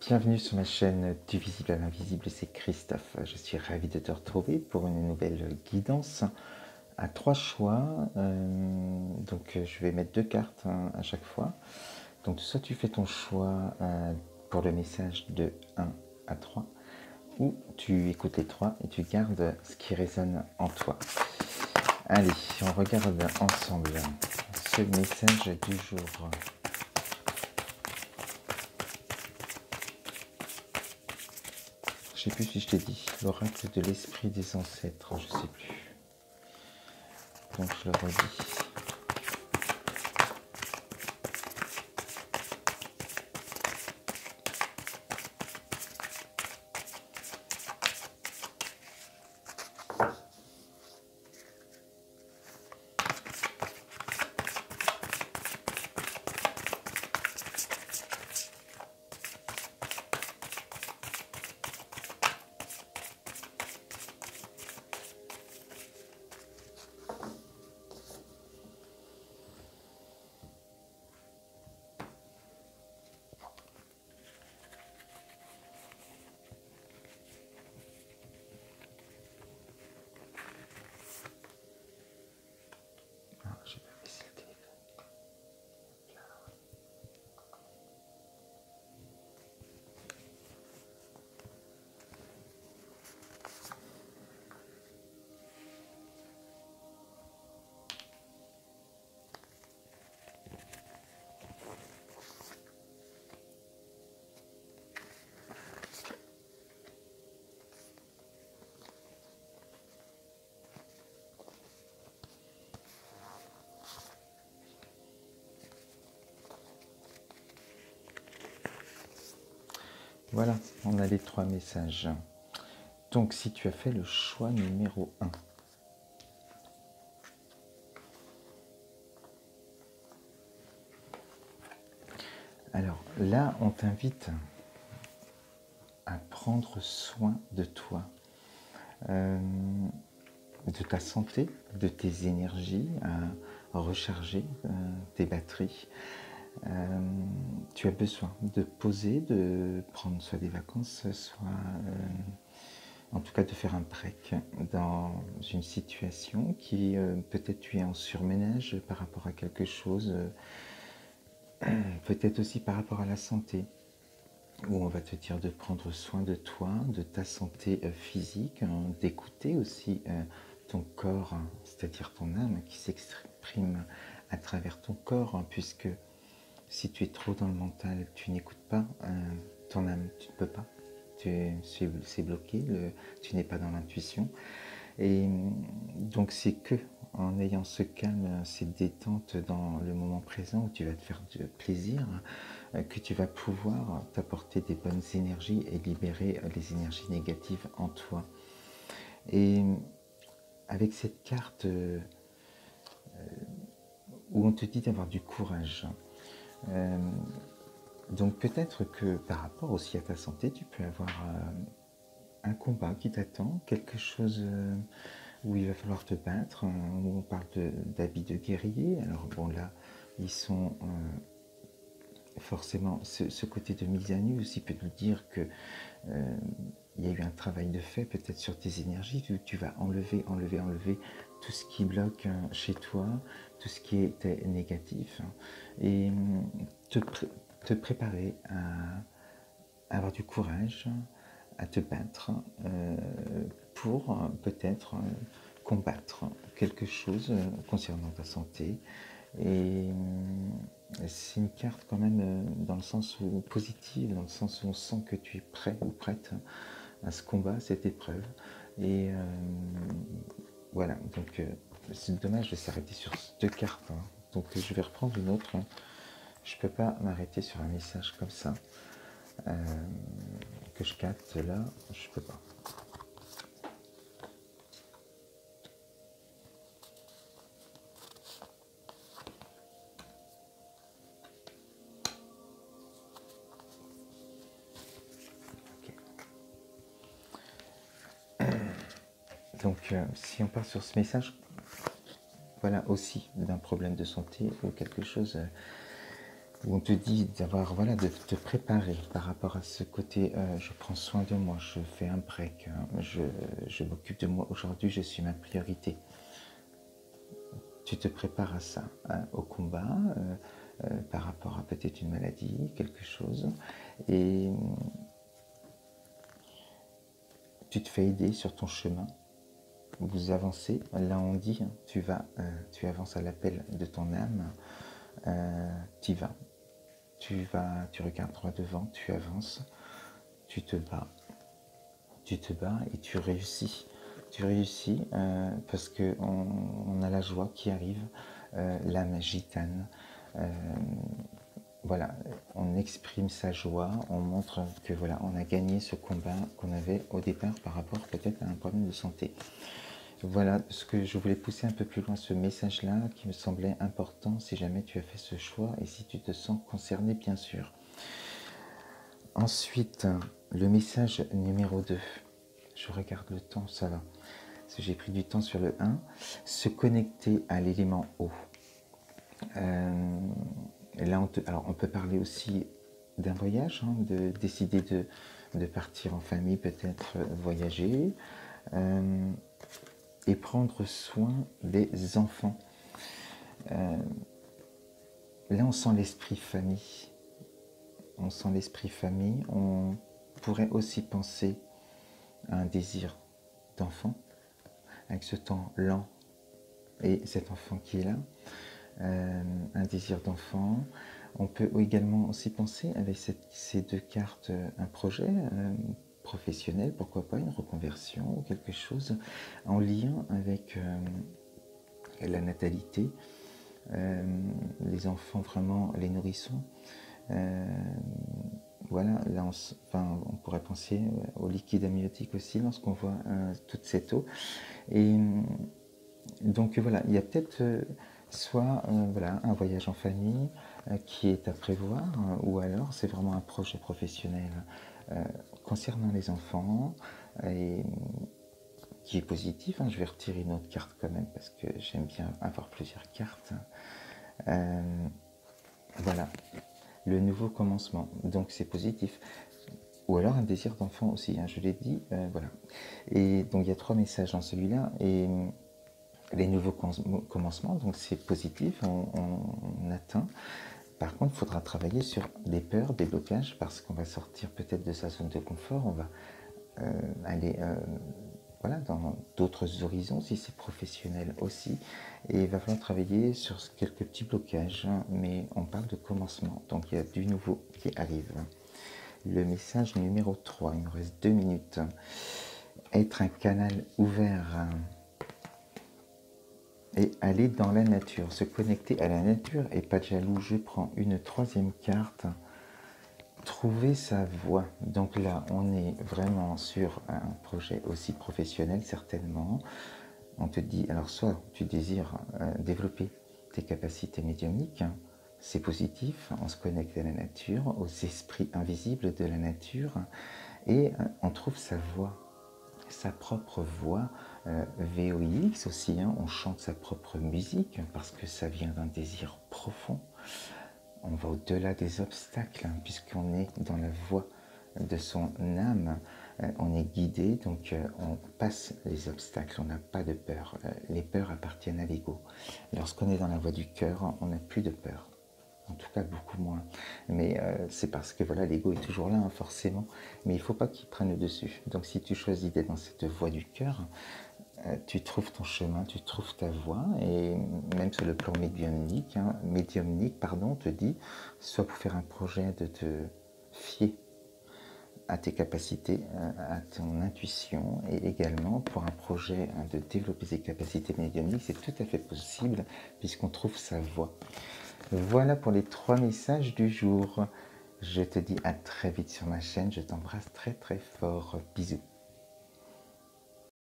Bienvenue sur ma chaîne Du visible à l'invisible, c'est Christophe. Je suis ravi de te retrouver pour une nouvelle guidance à 3 choix. Je vais mettre 2 cartes à chaque fois. Donc soit tu fais ton choix pour le message de 1 à 3, ou tu écoutes les 3 et tu gardes ce qui résonne en toi. Allez, on regarde ensemble ce message du jour. Je sais plus si je t'ai dit, l'oracle de l'esprit des ancêtres, je sais plus. Donc je le redis. J'ai pas baissé le téléphone. Voilà, on a les 3 messages. Donc si tu as fait le choix numéro 1, alors là on t'invite à prendre soin de toi, de ta santé, de tes énergies, à recharger tes batteries. Tu as besoin de poser, de prendre soit des vacances, soit en tout cas de faire un break dans une situation qui peut-être tu es en surménage par rapport à quelque chose, peut-être aussi par rapport à la santé, où on va te dire de prendre soin de toi, de ta santé physique, d'écouter aussi ton corps, c'est-à-dire ton âme qui s'exprime à travers ton corps, puisque si tu es trop dans le mental, tu n'écoutes pas ton âme, tu ne peux pas. C'est bloqué, tu n'es pas dans l'intuition. Et donc c'est que en ayant ce calme, cette détente dans le moment présent où tu vas te faire du plaisir, que tu vas pouvoir t'apporter des bonnes énergies et libérer les énergies négatives en toi. Et avec cette carte où on te dit d'avoir du courage, donc peut-être que par rapport aussi à ta santé, tu peux avoir un combat qui t'attend, quelque chose où il va falloir te battre, où on parle d'habits de guerrier. Alors bon là, ils sont forcément, ce côté de mise à nu aussi peut nous dire que il y a eu un travail de fait peut-être sur tes énergies, tu vas enlever tout ce qui bloque chez toi, tout ce qui était négatif, et te préparer à avoir du courage, à te battre pour peut-être combattre quelque chose concernant ta santé. Et c'est une carte quand même dans le sens où positive, dans le sens où on sent que tu es prêt ou prête à ce combat, à cette épreuve. Et voilà, donc c'est dommage de s'arrêter sur 2 cartes. Donc je vais reprendre une autre. Je ne peux pas m'arrêter sur un message comme ça. Que je capte là, je peux pas. Donc si on part sur ce message, voilà aussi d'un problème de santé ou quelque chose où on te dit d'avoir, voilà, de te préparer par rapport à ce côté, je prends soin de moi, je fais un break, hein, je m'occupe de moi aujourd'hui, je suis ma priorité. Tu te prépares à ça, hein, au combat, par rapport à peut-être une maladie, quelque chose, et tu te fais aider sur ton chemin. Vous avancez, là on dit, hein, tu avances à l'appel de ton âme, tu y vas. Tu regardes droit devant, tu avances, tu te bats et tu réussis. Tu réussis parce qu'on a la joie qui arrive, l'âme gitane. Voilà, on exprime sa joie, on montre que voilà, on a gagné ce combat qu'on avait au départ par rapport peut-être à un problème de santé. Voilà ce que je voulais pousser un peu plus loin, ce message-là qui me semblait important si jamais tu as fait ce choix et si tu te sens concerné, bien sûr. Ensuite, le message numéro 2. Je regarde le temps, ça va. Parce que j'ai pris du temps sur le 1. Se connecter à l'élément eau. Là, alors on peut parler aussi d'un voyage, hein, de décider de partir en famille, peut-être voyager. Et prendre soin des enfants. Là, on sent l'esprit famille. On sent l'esprit famille. On pourrait aussi penser à un désir d'enfant, avec ce temps lent et cet enfant qui est là. Un désir d'enfant. On peut également aussi penser avec ces deux cartes un projet professionnel, pourquoi pas une reconversion ou quelque chose en lien avec la natalité, les enfants vraiment, les nourrissons. Voilà, là on pourrait penser au liquide amniotique aussi lorsqu'on voit toute cette eau. Et donc voilà, il y a peut-être soit voilà, un voyage en famille qui est à prévoir, ou alors c'est vraiment un projet professionnel concernant les enfants et qui est positif. Je vais retirer une autre carte quand même parce que j'aime bien avoir plusieurs cartes. Voilà, le nouveau commencement, donc c'est positif. Ou alors un désir d'enfant aussi, je l'ai dit, voilà. Et donc il y a 3 messages dans celui-là, et les nouveaux commencements, donc c'est positif, on atteint. Par contre, il faudra travailler sur des peurs, des blocages, parce qu'on va sortir peut-être de sa zone de confort, on va aller voilà, dans d'autres horizons, si c'est professionnel aussi. Et il va falloir travailler sur quelques petits blocages, mais on parle de commencement, donc il y a du nouveau qui arrive. Le message numéro 3, il nous reste 2 minutes. Être un canal ouvert et aller dans la nature, se connecter à la nature et pas de jaloux. Je prends une 3e carte. Trouver sa voie. Donc là, on est vraiment sur un projet aussi professionnel, certainement. On te dit, alors soit tu désires développer tes capacités médiumniques, c'est positif, on se connecte à la nature, aux esprits invisibles de la nature, et on trouve sa voie, sa propre voix, VOX aussi, on chante sa propre musique parce que ça vient d'un désir profond. On va au-delà des obstacles puisqu'on est dans la voie de son âme, on est guidé, donc on passe les obstacles, on n'a pas de peur. Les peurs appartiennent à l'ego. Lorsqu'on est dans la voie du cœur, on n'a plus de peur. En tout cas, beaucoup moins. Mais c'est parce que voilà, l'ego est toujours là, forcément. Mais il ne faut pas qu'il prenne le dessus. Donc si tu choisis d'être dans cette voie du cœur, tu trouves ton chemin, tu trouves ta voie. Et même sur le plan médiumnique, on te dit, soit pour faire un projet de te fier à tes capacités, à ton intuition, et également pour un projet de développer ses capacités médiumniques, c'est tout à fait possible puisqu'on trouve sa voie. Voilà pour les 3 messages du jour. Je te dis à très vite sur ma chaîne. Je t'embrasse très très fort. Bisous.